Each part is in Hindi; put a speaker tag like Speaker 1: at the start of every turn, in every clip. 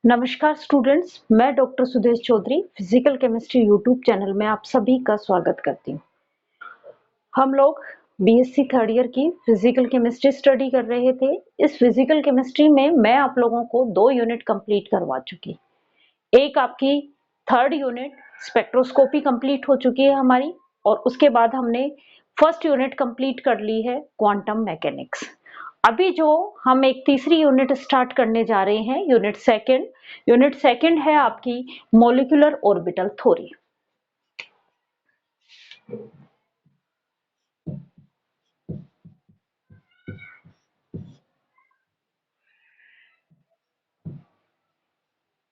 Speaker 1: नमस्कार स्टूडेंट्स, मैं doctor Sudesh Chaudhary physical chemistry YouTube channel में आप सभी का स्वागत करती हूँ। हम लोग बीएससी थर्ड ईयर की फिजिकल केमिस्ट्री स्टडी कर रहे थे। इस फिजिकल केमिस्ट्री में मैं आप लोगों को 2 यूनिट कंप्लीट करवा चुकी। एक आपकी थर्ड यूनिट स्पेक्ट्रोस्कोपी कंप्लीट हो चुकी है हमारी, और उसके बाद हमने फर्स्ट यूनिट कंप्लीट कर ली है क्वांटम मैकेनिक्स। अभी जो हम एक तीसरी यूनिट स्टार्ट करने जा रहे हैं, यूनिट सेकंड है आपकी molecular orbital theory.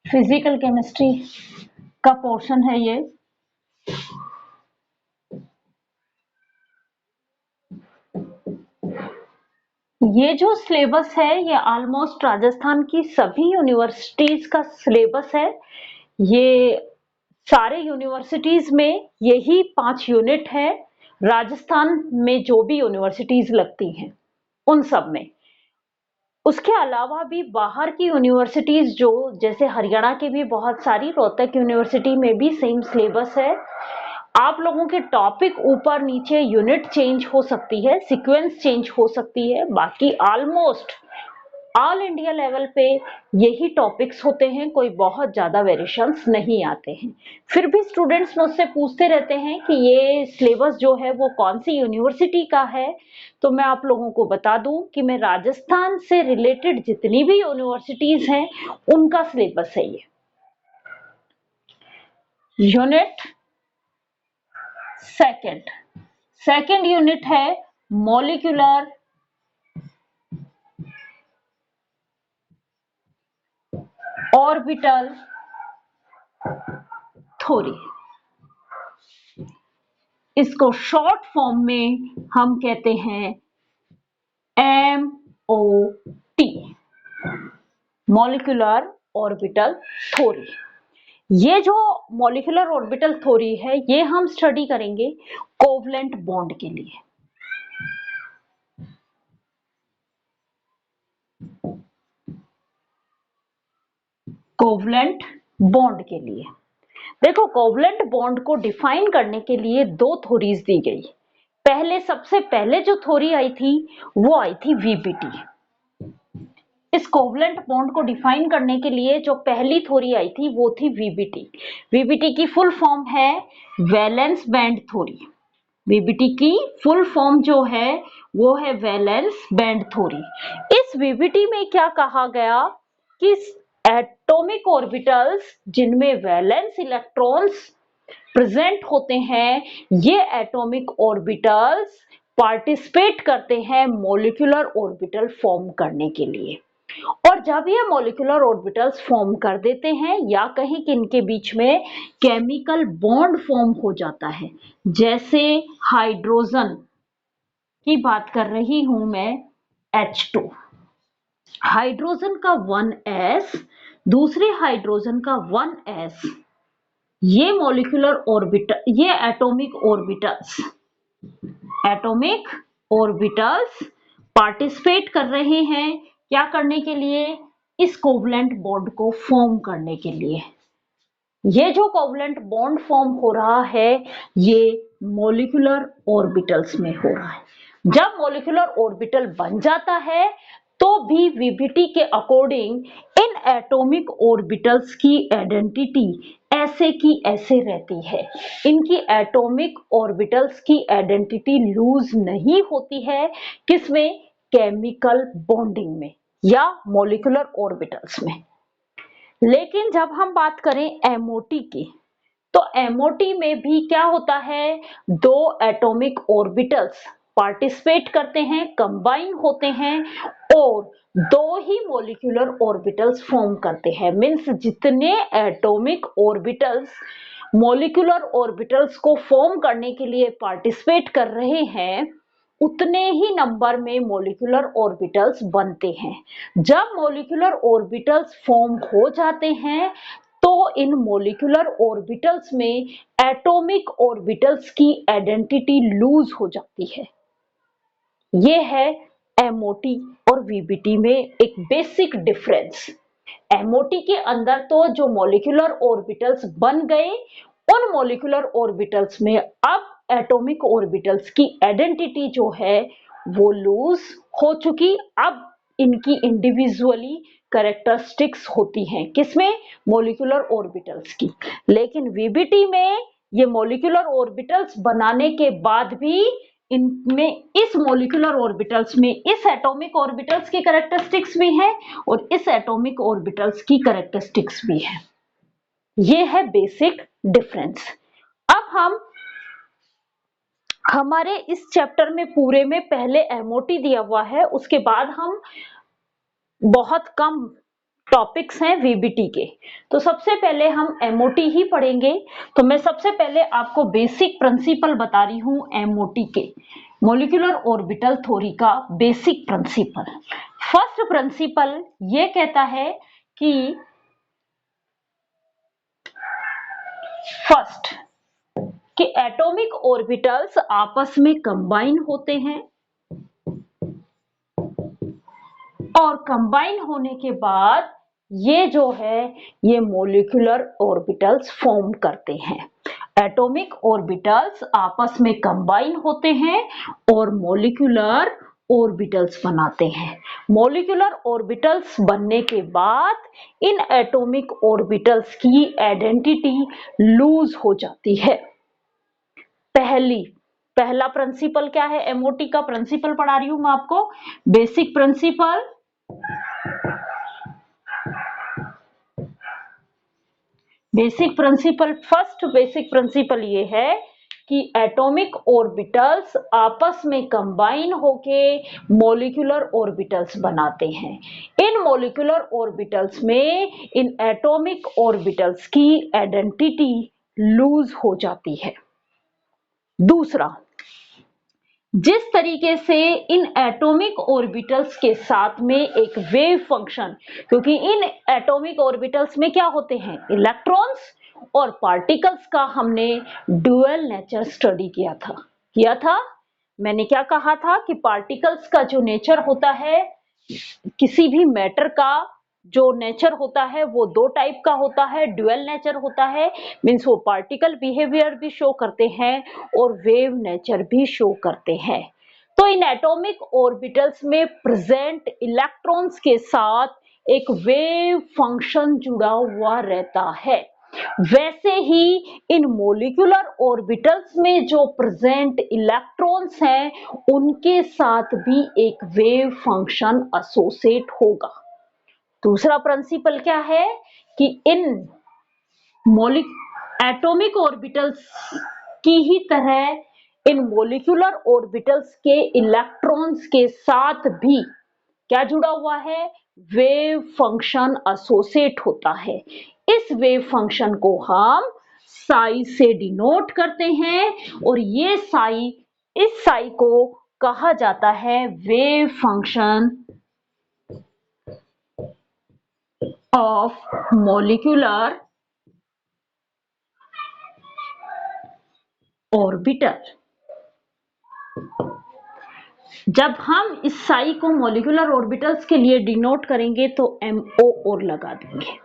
Speaker 1: Physical chemistry का पोर्शन है ये। ये जो सिलेबस है ये ऑलमोस्ट राजस्थान की सभी यूनिवर्सिटीज का सिलेबस है। ये सारे यूनिवर्सिटीज में यही 5 यूनिट है। राजस्थान में जो भी यूनिवर्सिटीज लगती हैं उन सब में। उसके अलावा भी बाहर की यूनिवर्सिटीज जो जैसे हरियाणा के भी बहुत सारी, रोहतक यूनिवर्सिटी में भी सेम सिलेबस है। आप लोगों के टॉपिक ऊपर नीचे यूनिट चेंज हो सकती है, सीक्वेंस चेंज हो सकती है, बाकी ऑलमोस्ट ऑल इंडिया लेवल पे यही टॉपिक्स होते हैं, कोई बहुत ज्यादा वेरिएशंस नहीं आते हैं। फिर भी स्टूडेंट्स मुझसे पूछते रहते हैं कि ये सिलेबस जो है वो कौन सी यूनिवर्सिटी का है, तो मैं आप लोगों को बता दूं कि मैं राजस्थान से रिलेटेड जितनी भी यूनिवर्सिटीज हैं उनका सिलेबस है ये। यूनिट सेकंड यूनिट है मॉलिक्यूलर ऑर्बिटल थ्योरी। इसको शॉर्ट फॉर्म में हम कहते हैं MOT, मॉलिक्यूलर ऑर्बिटल थ्योरी। ये जो मॉलिक्यूलर ऑर्बिटल थ्योरी है ये हम स्टडी करेंगे कोवलेंट बॉन्ड के लिए। कोवलेंट बॉन्ड के लिए देखो, कोवलेंट बॉन्ड को डिफाइन करने के लिए 2 थ्योरीज दी गई। सबसे पहले जो थ्योरी आई थी वो आई थी VBT। इस कोवलेंट बॉन्ड को डिफाइन करने के लिए जो पहली थ्योरी आई थी वो थी VBT। VBT की फुल फॉर्म है वैलेंस बैंड थ्योरी। VBT की फुल फॉर्म जो है वो है वैलेंस बैंड थ्योरी। इस VBT में क्या कहा गया कि एटॉमिक ऑर्बिटल्स जिनमें वैलेंस इलेक्ट्रॉन्स प्रेजेंट होते हैं, ये एटॉमिक ऑर्बिटल्स पार्टिसिपेट करते हैं मॉलिक्यूलर ऑर्बिटल फॉर्म करने के लिए। और जब ये मॉलिक्यूलर ऑर्बिटल्स फॉर्म कर देते हैं या कहीं कि इनके बीच में केमिकल बॉन्ड फॉर्म हो जाता है, जैसे हाइड्रोजन की बात कर रही हूं मैं, H2, हाइड्रोजन का 1s, दूसरे हाइड्रोजन का 1s, ये मॉलिक्यूलर ऑर्बिटल, ये एटॉमिक ऑर्बिटल्स पार्टिसिपेट कर रहे हैं क्या करने के लिए? इस कोवलेंट बॉन्ड को फॉर्म करने के लिए। ये जो कोवलेंट बॉन्ड फॉर्म हो रहा है ये मॉलिक्यूलर ऑर्बिटल्स में हो रहा है। जब मॉलिक्यूलर ऑर्बिटल बन जाता है तो भी VBT के अकॉर्डिंग इन एटॉमिक ऑर्बिटल्स की आइडेंटिटी ऐसे की ऐसे रहती है। इनकी एटॉमिक ऑर्बिटल्स की आइडेंटिटी लूज नहीं होती है। किसमें? केमिकल बॉन्डिंग में या मॉलिक्यूलर ऑर्बिटल्स में। लेकिन जब हम बात करें MOT की, तो MOT में भी क्या होता है? 2 एटॉमिक ऑर्बिटल्स पार्टिसिपेट करते हैं, कंबाइन होते हैं और 2 ही मॉलिक्यूलर ऑर्बिटल्स फॉर्म करते हैं। मींस जितने एटॉमिक ऑर्बिटल्स मॉलिक्यूलर ऑर्बिटल्स को फॉर्म करने के लिए पार्टिसिपेट कर रहे हैं उतने ही नंबर में मॉलिक्यूलर ऑर्बिटल्स बनते हैं। जब मॉलिक्यूलर ऑर्बिटल्स फॉर्म हो जाते हैं तो इन मॉलिक्यूलर ऑर्बिटल्स में एटॉमिक ऑर्बिटल्स की आइडेंटिटी लूज हो जाती है। ये है MOT और VBT में एक बेसिक डिफरेंस। MOT के अंदर तो जो मॉलिक्यूलर ऑर्बिटल्स बन गए, उन मॉलिक्यूलर ऑर्बिटल्स में अब एटॉमिक ऑर्बिटल्स की आइडेंटिटी जो है वो लूज हो चुकी। अब इनकी इंडिविजुअली कैरेक्टरिस्टिक्स होती हैं, किसमें? मॉलिक्यूलर ऑर्बिटल्स की। लेकिन VBT में ये मॉलिक्यूलर ऑर्बिटल्स बनाने के बाद भी इनमें, इस मॉलिक्यूलर ऑर्बिटल्स में इस एटॉमिक ऑर्बिटल्स की कैरेक्टरिस्टिक्स भी हैं और इस एटॉमिक ऑर्बिटल्स की कैरेक्टरिस्टिक्स भी हैं। ये है बेसिक डिफरेंस। अब हम हमारे इस चैप्टर में पूरे में पहले MOT दिया हुआ है, उसके बाद हम बहुत कम टॉपिक्स हैं VBT के, तो सबसे पहले हम MOT ही पढ़ेंगे। तो मैं सबसे पहले आपको बेसिक प्रिंसिपल बता रही हूं MOT के, मॉलिक्यूलर ऑर्बिटल थ्योरी का बेसिक प्रिंसिपल। फर्स्ट प्रिंसिपल ये कहता है कि फर्स्ट कि एटॉमिक ऑर्बिटल्स आपस में कंबाइन होते हैं और कंबाइन होने के बाद ये जो है ये मॉलिक्यूलर ऑर्बिटल्स फॉर्म करते हैं। एटॉमिक ऑर्बिटल्स आपस में कंबाइन होते हैं और मॉलिक्यूलर ऑर्बिटल्स बनाते हैं। मॉलिक्यूलर ऑर्बिटल्स बनने के बाद इन एटॉमिक ऑर्बिटल्स की आइडेंटिटी लूज हो जाती है। पहला प्रिंसिपल क्या है? MOT का प्रिंसिपल पढ़ा रही हूं मैं आपको, basic principle. First basic principle ये है कि एटॉमिक ऑर्बिटल्स आपस में कंबाइन होके मॉलिक्यूलर ऑर्बिटल्स बनाते हैं। इन मॉलिक्यूलर ऑर्बिटल्स में इन एटॉमिक ऑर्बिटल्स की आइडेंटिटी लूज हो जाती है। दूसरा, जिस तरीके से इन एटॉमिक ऑर्बिटल्स के साथ में एक वेव फंक्शन, क्योंकि इन एटॉमिक ऑर्बिटल्स में क्या होते हैं? इलेक्ट्रॉन्स और पार्टिकल्स का हमने ड्यूअल नेचर स्टडी किया था। मैंने क्या कहा था कि पार्टिकल्स का जो नेचर होता है, किसी भी मैटर का जो नेचर होता है वो दो टाइप का होता है। ड्यूअल नेचर होता है, मीन्स वो पार्टिकल बिहेवियर भी शो करते हैं और वेव नेचर भी शो करते हैं। तो इन एटॉमिक ऑर्बिटल्स में प्रेजेंट इलेक्ट्रॉन्स के साथ एक वेव फंक्शन जुड़ा हुआ रहता है। वैसे ही इन मॉलिक्यूलर ऑर्बिटल्स में जो प्रेजेंट इलेक्ट्रॉन्स हैं, उनके साथ भी एक वेव फंक्शन एसोसिएट होगा। दूसरा प्रिंसिपल क्या है कि इन एटॉमिक ऑर्बिटल्स की ही तरह इन मॉलिक्यूलर ऑर्बिटल्स के इलेक्ट्रॉन्स के साथ भी क्या जुड़ा हुआ है? वेव फंक्शन एसोसिएट होता है। इस वेव फंक्शन को हम साई से डिनोट करते हैं और ये साई, इस साई को कहा जाता है wave function of molecular orbital. जब हम इस साई को मॉलिक्यूलर ऑर्बिटल्स के लिए डिनोट करेंगे तो MO और लगा देंगे।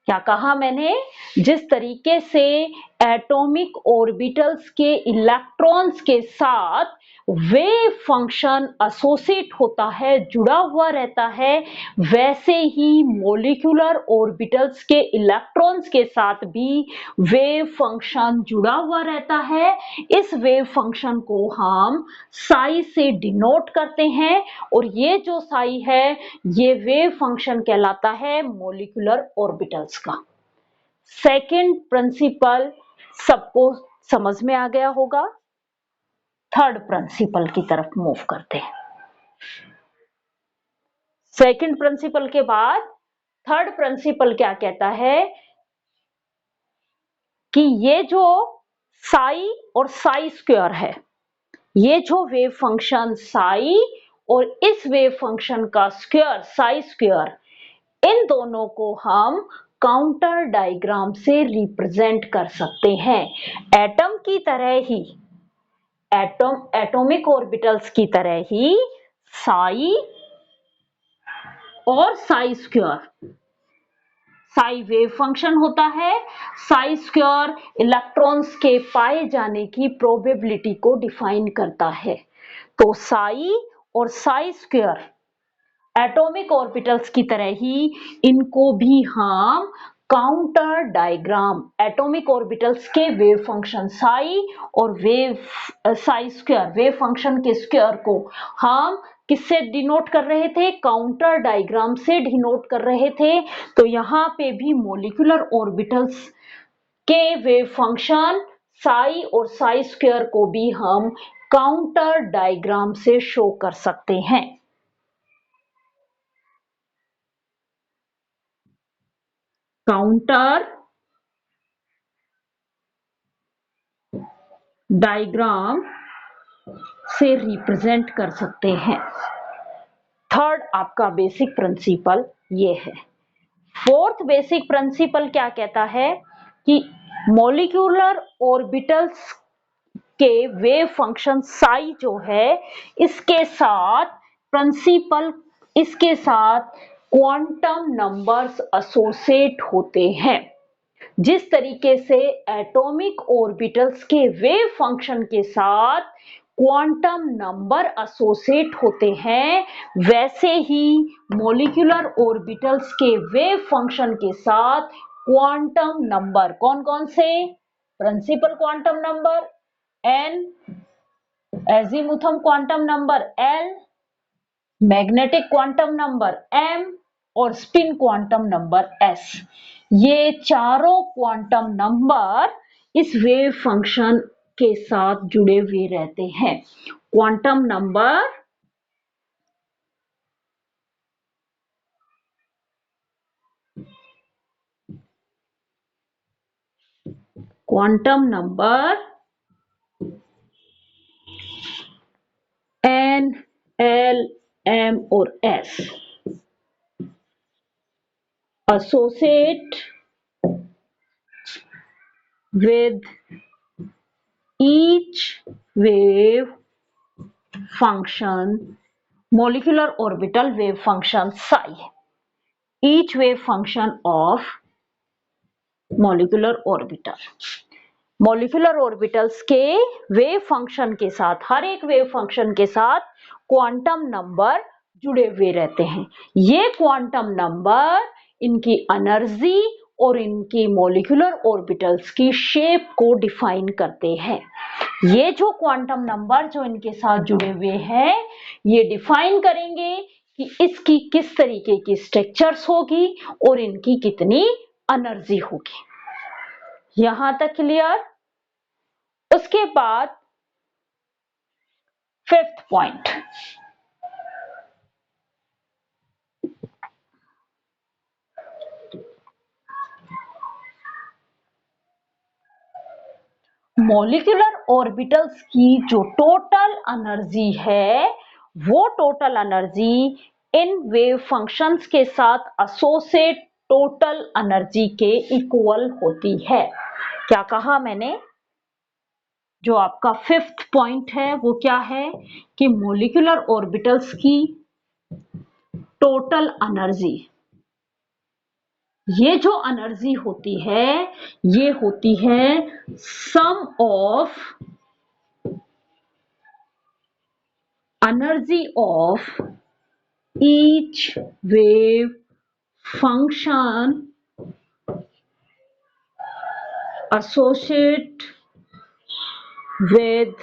Speaker 1: क्या कहा मैंने? जिस तरीके से एटॉमिक ऑर्बिटल्स के इलेक्ट्रॉन्स के साथ वेव फंक्शन एसोसिएट होता है, जुड़ा हुआ रहता है, वैसे ही मॉलिक्यूलर ऑर्बिटल्स के इलेक्ट्रॉन्स के साथ भी वेव फंक्शन जुड़ा हुआ रहता है। इस वेव फंक्शन को हम साई से डिनोट करते हैं और ये जो साई है ये वेव फंक्शन कहलाता है मॉलिक्यूलर ऑर्बिटल्स का। सेकंड प्रिंसिपल सबको समझ में आ गया होगा। थर्ड प्रिंसिपल की तरफ मूव करते हैं। सेकंड प्रिंसिपल के बाद थर्ड प्रिंसिपल क्या कहता है कि ये जो साई और साई स्क्वायर है, ये जो वेव फंक्शन साई और इस वेव फंक्शन का स्क्वायर साई स्क्वायर, इन दोनों को हम काउंटर डायग्राम से रिप्रेजेंट कर सकते हैं। एटम की तरह ही, एटॉमिक ऑर्बिटल्स की तरह ही साई और Sai square Sai wave function होता है। साई स्क्वायर इलेक्ट्रॉन्स के पाए जाने की प्रोबेबिलिटी को डिफाइन करता है। तो साई और साई स्क्वायर एटॉमिक ऑर्बिटल्स की तरह ही इनको भी हम काउंटर डायग्राम एटॉमिक ऑर्बिटल्स के वेव फंक्शन साई और साई स्क्वायर वेव फंक्शन के स्क्वायर को हम किससे डिनोट कर रहे थे? काउंटर डायग्राम से डिनोट कर रहे थे। तो यहाँ पे भी मॉलिक्यूलर ऑर्बिटल्स के वेव फंक्शन साई और साई स्क्वायर को भी हम काउंटर डायग्राम से शो कर सकते हैं। काउंटर डायग्राम से रिप्रेजेंट कर सकते हैं। थर्ड आपका बेसिक प्रिंसिपल ये है। फोर्थ बेसिक प्रिंसिपल क्या कहता है कि मॉलिक्यूलर ऑर्बिटल्स के वेव फंक्शन साई जो है इसके साथ क्वांटम नंबर्स एसोसिएट होते हैं। जिस तरीके से एटॉमिक ऑर्बिटल्स के वेव फंक्शन के साथ क्वांटम नंबर एसोसिएट होते हैं, वैसे ही मॉलिक्यूलर ऑर्बिटल्स के वेव फंक्शन के साथ क्वांटम नंबर कौन कौन से? Principal quantum number n, azimuthal quantum number l, magnetic quantum number m और स्पिन क्वांटम नंबर s। ये चारों क्वांटम नंबर इस वेव फंक्शन के साथ जुड़े हुए रहते हैं। Quantum number n, l, m और s associate with each wave function molecular orbital wave function psi, each wave function of molecular orbital। Molecular orbitals के वेव फंक्शन के साथ हर एक वेव फंक्शन के साथ क्वांटम नंबर जुड़े हुए रहते हैं। ये क्वांटम नंबर इनकी एनर्जी और इनकी मॉलिक्यूलर ऑर्बिटल्स की शेप को डिफाइन करते हैं। ये जो क्वांटम नंबर जो इनके साथ जुड़े हुए हैं ये डिफाइन करेंगे कि इसकी किस तरीके की स्ट्रक्चर्स होगी और इनकी कितनी एनर्जी होगी। यहां तक क्लियर? उसके बाद फिफ्थ पॉइंट, मॉलिक्यूलर ऑर्बिटल्स की जो टोटल एनर्जी है वो total energy in wave functions के साथ एसोसिएट टोटल एनर्जी के इक्वल होती है। क्या कहा मैंने? जो आपका फिफ्थ पॉइंट है वो क्या है कि मॉलिक्यूलर ऑर्बिटल्स की टोटल एनर्जी, ये जो एनर्जी होती है ये होती है sum of energy of each wave function associate with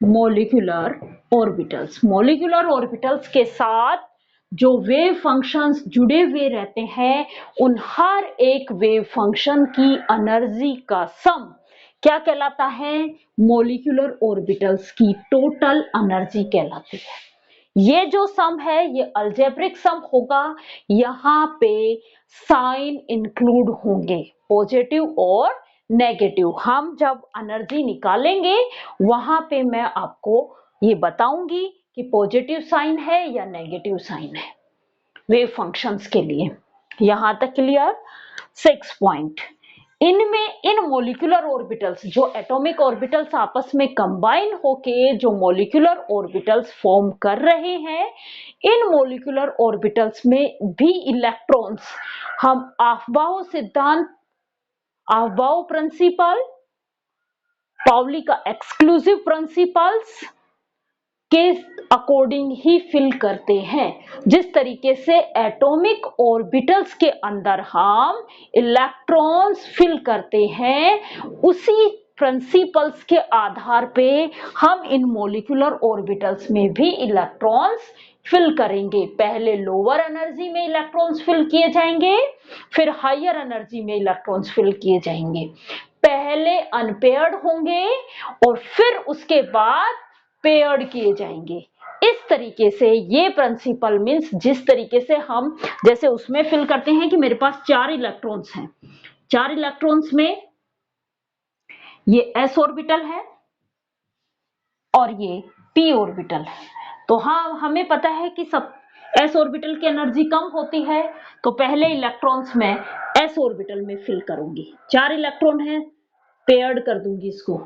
Speaker 1: molecular orbitals. Molecular orbitals के साथ जो वेव फंक्शंस जुड़े हुए रहते हैं उन हर एक वेव फंक्शन की एनर्जी का सम क्या कहलाता है? मॉलिक्यूलर ऑर्बिटल्स की टोटल एनर्जी कहलाती है। ये जो सम है ये अलजेब्रिक सम होगा। यहाँ पे साइन इंक्लूड होंगे, पॉजिटिव और नेगेटिव। हम जब एनर्जी निकालेंगे वहां पे मैं आपको ये बताऊंगी कि पॉजिटिव साइन है या नेगेटिव साइन है वेव फंक्शंस के लिए। यहां तक क्लियर? सिक्स पॉइंट, इनमें इन मॉलिक्यूलर ऑर्बिटल्स, जो एटॉमिक ऑर्बिटल्स आपस में कंबाइन होके जो मॉलिक्यूलर ऑर्बिटल्स फॉर्म कर रहे हैं, इन मॉलिक्यूलर ऑर्बिटल्स में भी इलेक्ट्रॉन्स हम अफबाओ सिद्धांत, अफबाओ प्रिंसिपल, पाउली का एक्सक्लूसिव प्रिंसिपल्स के अकॉर्डिंग ही फिल करते हैं। जिस तरीके से एटॉमिक ऑर्बिटल्स के अंदर हम इलेक्ट्रॉन्स फिल करते हैं, उसी प्रिंसिपल्स के आधार पे हम इन मॉलिक्यूलर ऑर्बिटल्स में भी इलेक्ट्रॉन्स फिल करेंगे। पहले लोअर एनर्जी में इलेक्ट्रॉन्स फिल किए जाएंगे, फिर हायर एनर्जी में इलेक्ट्रॉन्स फिल किए जाएंगे। पहले अनपेयर्ड होंगे और फिर उसके बाद पेयर्ड किए जाएंगे। इस तरीके से ये प्रिंसिपल मीन्स, जिस तरीके से हम जैसे उसमें फिल करते हैं कि मेरे पास 4 इलेक्ट्रॉन्स हैं, 4 इलेक्ट्रॉन्स में ये s ऑर्बिटल है और ये p ऑर्बिटल है। तो हाँ, हमें पता है कि सब s ऑर्बिटल की एनर्जी कम होती है, तो पहले इलेक्ट्रॉन्स में s ऑर्बिटल में फिल करूंगी। 4 इलेक्ट्रॉन है, पेयर्ड कर दूंगी इसको,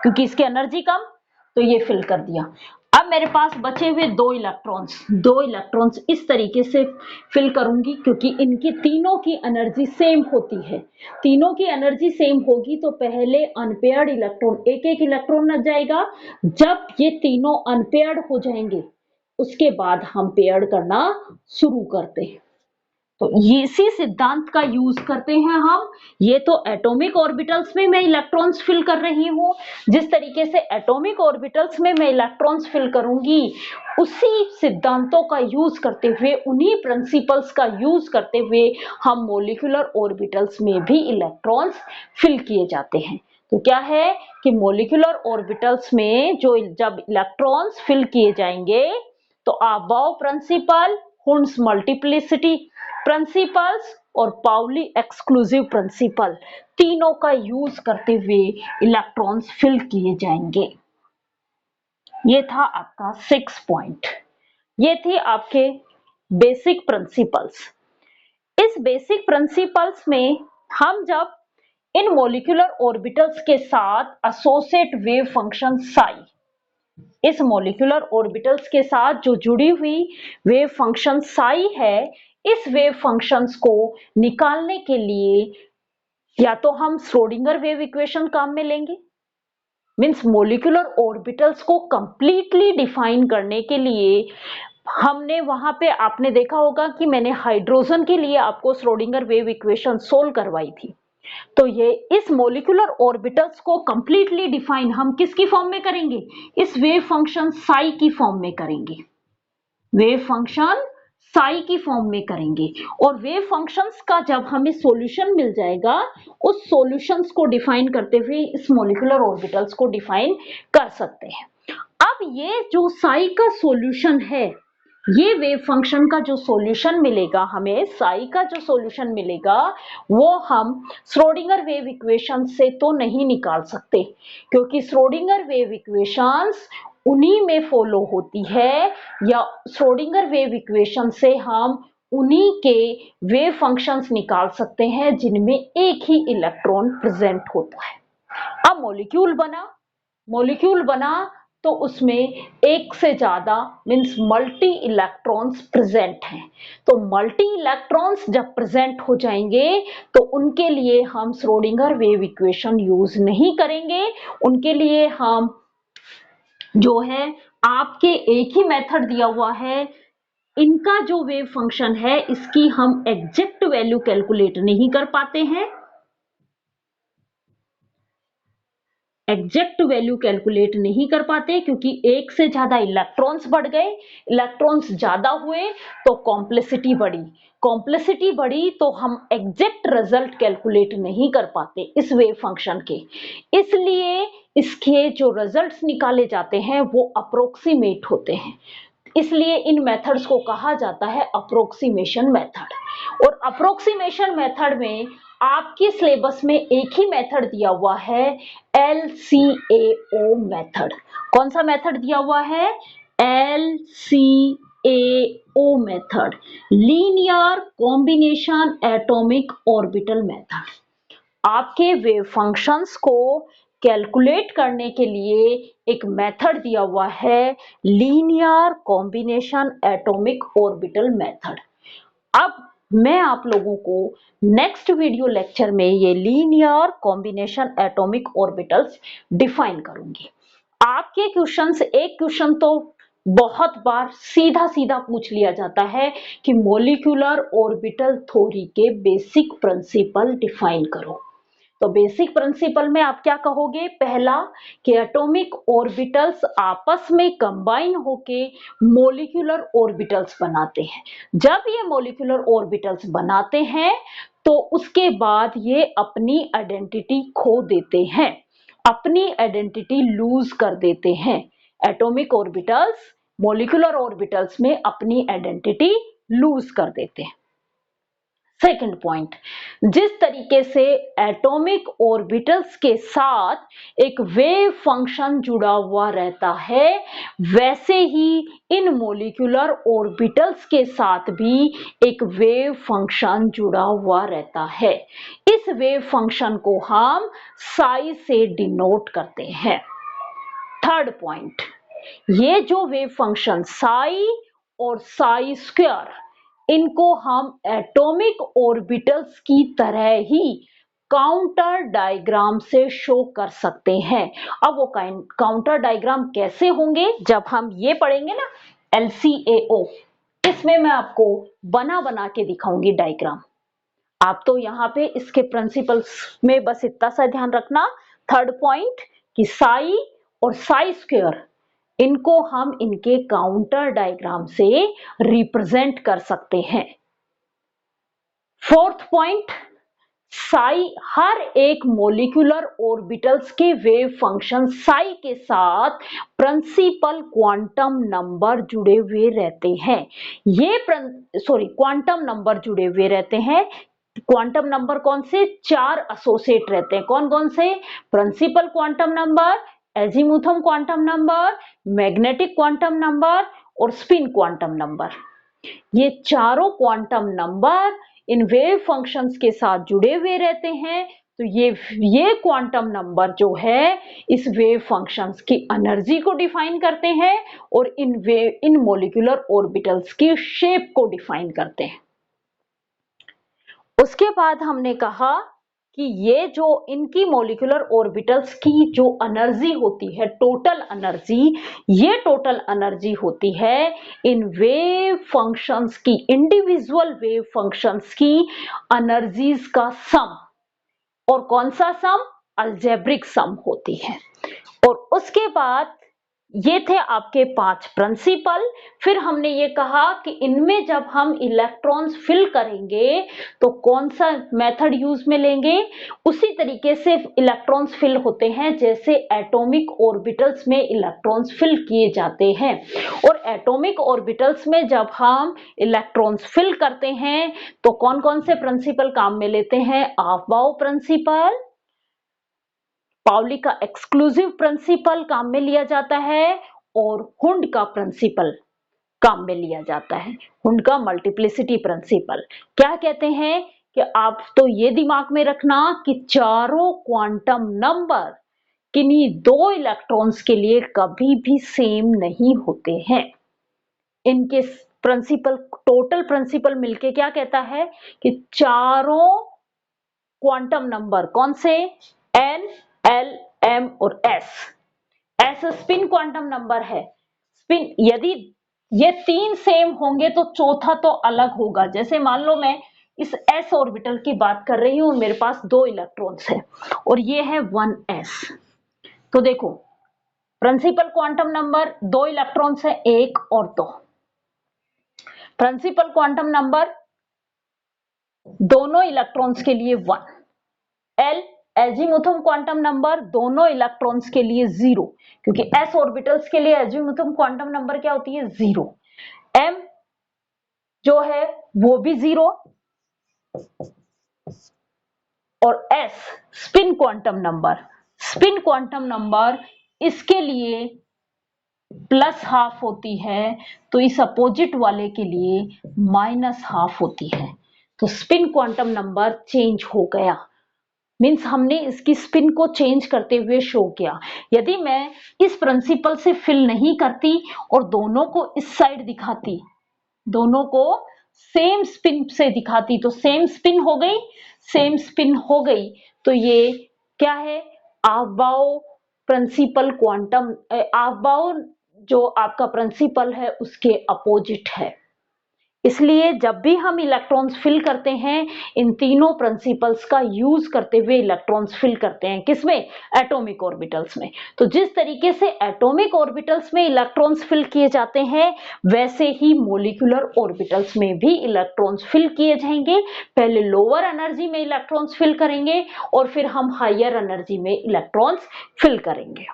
Speaker 1: क्योंकि इसकी एनर्जी कम, तो ये फिल कर दिया। अब मेरे पास बचे हुए 2 इलेक्ट्रॉन्स इस तरीके से फिल करूंगी, क्योंकि इनकी तीनों की एनर्जी सेम होती है। तीनों की एनर्जी सेम होगी तो पहले अनपेयर्ड इलेक्ट्रॉन एक एक इलेक्ट्रॉन न जाएगा। जब ये तीनों अनपेयर्ड हो जाएंगे, उसके बाद हम पेयर्ड करना शुरू करते हैं। तो इसी सिद्धांत का यूज करते हैं हम। ये तो एटॉमिक ऑर्बिटल्स में मैं इलेक्ट्रॉन्स फिल कर रही हूं। जिस तरीके से एटॉमिक ऑर्बिटल्स में मैं इलेक्ट्रॉन्स फिल करूंगी, उसी सिद्धांतों का यूज करते हुए, उन्हीं प्रिंसिपल्स का यूज करते हुए हम मॉलिक्यूलर ऑर्बिटल्स में भी इलेक्ट्रॉन्स फिल किए जाते हैं। तो क्या है कि मॉलिक्यूलर ऑर्बिटल्स में जो जब इलेक्ट्रॉन्स फिल किए जाएंगे, तो Aufbau principle, Hund's multiplicity principles और पाउली एक्सक्लूसिव प्रिंसिपल, तीनों का यूज करते हुए इलेक्ट्रॉन्स फिल किए जाएंगे। ये था आपका 6 पॉइंट। ये थी आपके बेसिक प्रिंसिपल्स। इस बेसिक प्रिंसिपल्स में हम जब इन मॉलिक्यूलर ऑर्बिटल्स के साथ एसोसिएट वेव फंक्शन साई, इस मॉलिक्यूलर ऑर्बिटल्स के साथ जो जुड़ी हुई वेव फंक्शन साई है, इस वेव फंक्शंस को निकालने के लिए या तो हम श्रोडिंगर वेव इक्वेशन काम में लेंगे, मींस मॉलिक्यूलर ऑर्बिटल्स को कंप्लीटली डिफाइन करने के लिए हमने वहां पे, आपने देखा होगा कि मैंने हाइड्रोजन के लिए आपको श्रोडिंगर वेव इक्वेशन सोल्व करवाई थी। तो ये इस मॉलिक्यूलर ऑर्बिटल्स को कंप्लीटली डिफाइन हम किसकी फॉर्म में करेंगे? इस वेव फंक्शन साई की फॉर्म में करेंगे। वेव फंक्शन साई की फॉर्म में करेंगे और वेव फंक्शंस का जब हमें सॉल्यूशन मिल जाएगा, उस सॉल्यूशंस को डिफाइन करते हुए इस मॉलिक्यूलर ऑर्बिटल्स को डिफाइन कर सकते हैं। अब ये जो साई का सॉल्यूशन है, ये वेव फंक्शन का जो सॉल्यूशन मिलेगा हमें, साई का जो सॉल्यूशन मिलेगा, वो हम श्रोडिंगर वेव इक्वेशन से तो नहीं निकाल सकते, क्योंकि श्रोडिंगर वेव इक्वेशंस उन्हीं में फॉलो होती है, या श्रोडिंगर वेव इक्वेशन से हम उन्हीं के वेव फंक्शंस निकाल सकते हैं जिनमें एक ही इलेक्ट्रॉन प्रेजेंट होता है। अब मॉलिक्यूल बना तो उसमें एक से ज्यादा मींस मल्टी इलेक्ट्रॉन्स प्रेजेंट हैं। तो मल्टी इलेक्ट्रॉन्स जब प्रेजेंट हो जाएंगे, तो उनके लिए हम श्रोडिंगर वेव इक्वेशन यूज नहीं करेंगे। उनके लिए हम जो है, आपके एक ही मेथड दिया हुआ है, इनका जो वेव फंक्शन है, इसकी हम एग्जैक्ट वैल्यू कैलकुलेट नहीं कर पाते हैं। एग्जैक्ट वैल्यू कैलकुलेट नहीं कर पाते क्योंकि एक से ज्यादा इलेक्ट्रॉन्स बढ़ गए, इलेक्ट्रॉन्स ज्यादा हुए तो कॉम्प्लेक्सिटी बढ़ी तो हम एग्जैक्ट रिजल्ट कैलकुलेट नहीं कर पाते इस वेव फंक्शन के। इसलिए इसके जो रिजल्ट्स निकाले जाते हैं वो अप्रोक्सीमेट होते हैं। इसलिए इन मेथड्स को कहा जाता है अप्रोक्सीमेशन मेथड। और अप्रोक्सीमेशन मेथड में आपके सिलेबस में एक ही मेथड दिया हुआ है, LCAO मेथड। कौन सा मेथड दिया हुआ है? LCAO method, linear combination atomic orbital method. आपके वेव फंक्शंस को कैलकुलेट करने के लिए एक मेथड दिया हुआ है, linear combination atomic orbital method. अब मैं आप लोगों को नेक्स्ट वीडियो लेक्चर में ये linear combination atomic orbitals define करूंगी। आपके क्वेश्चंस, एक क्वेश्चन तो बहुत बार सीधा सीधा पूछ लिया जाता है कि मॉलिक्यूलर ऑर्बिटल थ्योरी के बेसिक प्रिंसिपल डिफाइन करो। तो बेसिक प्रिंसिपल में आप क्या कहोगे? पहला कि एटॉमिक ऑर्बिटल्स आपस में कंबाइन होके मॉलिक्यूलर ऑर्बिटल्स बनाते हैं। जब ये मॉलिक्यूलर ऑर्बिटल्स बनाते हैं तो उसके बाद ये अपनी आइडेंटिटी खो देते हैं, अपनी आइडेंटिटी लूज कर देते हैं। एटॉमिक ऑर्बिटल्स मॉलिक्यूलर ऑर्बिटल्स में अपनी आइडेंटिटी लूज कर देते हैं। सेकंड पॉइंट, जिस तरीके से एटॉमिक ऑर्बिटल्स के साथ एक वेव फंक्शन जुड़ा हुआ रहता है, वैसे ही इन मॉलिक्यूलर ऑर्बिटल्स के साथ भी एक वेव फंक्शन जुड़ा हुआ रहता है। इस वेव फंक्शन को हम साई से डिनोट करते हैं। थर्ड पॉइंट, ये जो वेव फंक्शन साई और साई स्क्वायर, इनको हम एटॉमिक ऑर्बिटल्स की तरह ही काउंटर डायग्राम से शो कर सकते हैं। अब वो काउंटर डायग्राम कैसे होंगे, जब हम ये पढ़ेंगे ना LCAO, इसमें मैं आपको बना बना के दिखाऊंगी डायग्राम। आप तो यहाँ पे इसके प्रिंसिपल्स में बस इतना सा ध्यान रखना। थर्ड पॉइंट कि साई और साई स्क्वायर, इनको हम इनके काउंटर डायग्राम से रिप्रेजेंट कर सकते हैं। फोर्थ पॉइंट, साई, हर एक मॉलिक्यूलर ऑर्बिटल्स के वेव फंक्शन साई के साथ प्रिंसिपल क्वांटम नंबर जुड़े हुए रहते हैं। ये क्वांटम नंबर जुड़े हुए रहते हैं। क्वांटम नंबर कौन से? 4 एसोसिएट रहते हैं। कौन कौन से? Principal quantum number, azimuthal quantum number, magnetic quantum number और स्पिन क्वांटम नंबर। ये चारों क्वांटम नंबर इन वेव फंक्शंस के साथ जुड़े हुए रहते हैं। तो ये क्वांटम नंबर जो है इस वेव फंक्शंस की एनर्जी को डिफाइन करते हैं और इन मॉलिक्यूलर ऑर्बिटल्स की शेप को डिफाइन करते हैं। उसके बाद हमने कहा कि ये जो इनकी मॉलिक्यूलर ऑर्बिटल्स की जो एनर्जी होती है, टोटल एनर्जी, ये टोटल एनर्जी होती है इन वेव फंक्शंस की, इंडिविजुअल वेव फंक्शंस की एनर्जीज का सम। और कौन सा सम? अलजेब्रिक सम होती है। और उसके बाद ये थे आपके 5 प्रिंसिपल। फिर हमने ये कहा कि इनमें जब हम इलेक्ट्रॉन्स फिल करेंगे तो कौन सा मेथड यूज में लेंगे? उसी तरीके से इलेक्ट्रॉन्स फिल होते हैं जैसे एटॉमिक ऑर्बिटल्स में इलेक्ट्रॉन्स फिल किए जाते हैं। और एटॉमिक ऑर्बिटल्स में जब हम इलेक्ट्रॉन्स फिल करते हैं तो कौन कौन से प्रिंसिपल काम में लेते हैं? अफबाउ प्रिंसिपल, पाउली का एक्सक्लूसिव प्रिंसिपल काम में लिया जाता है और हुंड का प्रिंसिपल काम में लिया जाता है। हुंड का मल्टीप्लिसिटी प्रिंसिपल। क्या कहते हैं कि आप तो ये दिमाग में रखना कि चारों क्वांटम नंबर किन्हीं 2 इलेक्ट्रॉन्स के लिए कभी भी सेम नहीं होते हैं। इनके प्रिंसिपल, टोटल प्रिंसिपल मिलके क्या कहता है कि चारों क्वांटम नंबर कौन से? N, L, M और S। S spin quantum number है। स्पिन, यदि ये 3 सेम होंगे तो चौथा तो अलग होगा। जैसे मान लो मैं इस S ऑर्बिटल की बात कर रही हूं, मेरे पास 2 इलेक्ट्रॉन्स है और ये है 1s। तो देखो प्रिंसिपल क्वांटम नंबर 2 इलेक्ट्रॉन्स है, 1 और 2। प्रिंसिपल क्वांटम नंबर दोनों इलेक्ट्रॉन्स के लिए 1। L एजीमुथम क्वांटम नंबर दोनों इलेक्ट्रॉन्स के लिए 0, क्योंकि s ऑर्बिटल्स के लिए एजीमुथम क्वांटम नंबर क्या होती है? 0। m जो है वो भी 0 और s spin quantum number, spin quantum number इसके लिए +½ होती है, तो इस अपोजिट वाले के लिए -½ होती है। तो स्पिन क्वांटम नंबर चेंज हो गया। मीन्स हमने इसकी स्पिन को चेंज करते हुए शो किया। यदि मैं इस प्रिंसिपल से फिल नहीं करती और दोनों को इस साइड दिखाती, दोनों को सेम स्पिन से दिखाती, तो सेम स्पिन हो गई, सेम स्पिन हो गई, तो ये क्या है, अफबाउ प्रिंसिपल क्वांटम, अफबाउ जो आपका प्रिंसिपल है उसके अपोजिट है। इसलिए जब भी हम इलेक्ट्रॉन्स फिल करते हैं, इन तीनों प्रिंसिपल्स का यूज करते हुए इलेक्ट्रॉन्स फिल करते हैं। किसमें? एटॉमिक ऑर्बिटल्स में। तो जिस तरीके से एटॉमिक ऑर्बिटल्स में इलेक्ट्रॉन्स फिल किए जाते हैं, वैसे ही मॉलिक्यूलर ऑर्बिटल्स में भी इलेक्ट्रॉन्स फिल किए जाएंगे। पहले लोअर एनर्जी में इलेक्ट्रॉन्स फिल करेंगे और फिर हम हायर एनर्जी में इलेक्ट्रॉन्स फिल करेंगे।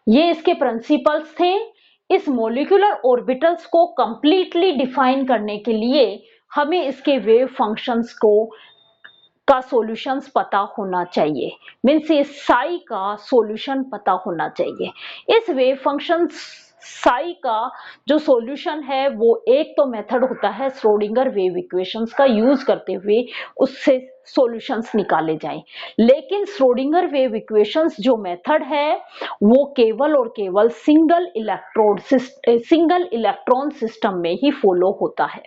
Speaker 1: ये इसके प्रिंसिपल्स थे। इस मॉलिक्यूलर ऑर्बिटल्स को कंप्लीटली डिफाइन करने के लिए हमें इसके वेव फंक्शंस का सॉल्यूशंस पता होना चाहिए। मीन्स ये साई का सॉल्यूशन पता होना चाहिए। इस वेव फंक्शन साई का जो सॉल्यूशन है वो एक तो मेथड होता है श्रोडिंगर वेव इक्वेशंस का यूज करते हुए उससे सॉल्यूशंस निकाले जाएं। लेकिन श्रोडिंगर वेव इक्वेशंस जो मेथड है वो केवल और केवल सिंगल इलेक्ट्रॉन सिस्टम में ही फॉलो होता है।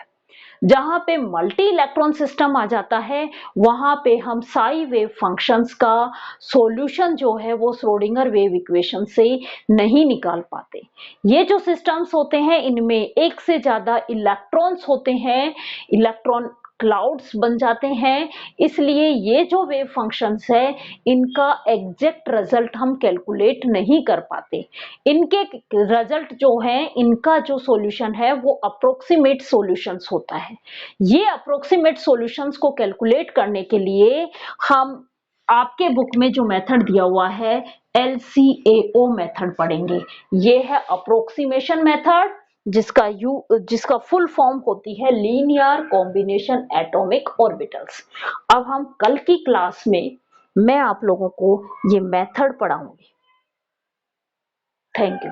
Speaker 1: जहां पे मल्टी इलेक्ट्रॉन सिस्टम आ जाता है वहां पे हम साई वेव फंक्शंस का सॉल्यूशन जो है वो श्रोडिंगर वेव इक्वेशन से नहीं निकाल पाते। ये जो सिस्टम्स होते हैं इनमें एक से ज्यादा इलेक्ट्रॉन्स होते हैं, इलेक्ट्रॉन क्लाउड्स बन जाते हैं। इसलिए ये जो वेव फंक्शंस है इनका एग्जैक्ट रिजल्ट हम कैलकुलेट नहीं कर पाते। इनके रिजल्ट जो है, इनका जो सॉल्यूशन है वो अप्रोक्सीमेट सॉल्यूशंस होता है। ये अप्रोक्सीमेट सॉल्यूशंस को कैलकुलेट करने के लिए हम आपके बुक में जो मेथड दिया हुआ है LCAO मेथड पढ़ेंगे। ये है अप्रोक्सीमेशन मेथड, जिसका फुल फॉर्म होती है लीनियर कॉम्बिनेशन एटॉमिक ऑर्बिटल्स। अब हम कल की क्लास में मैं आप लोगों को ये मेथड पढ़ाऊंगी। Thank you.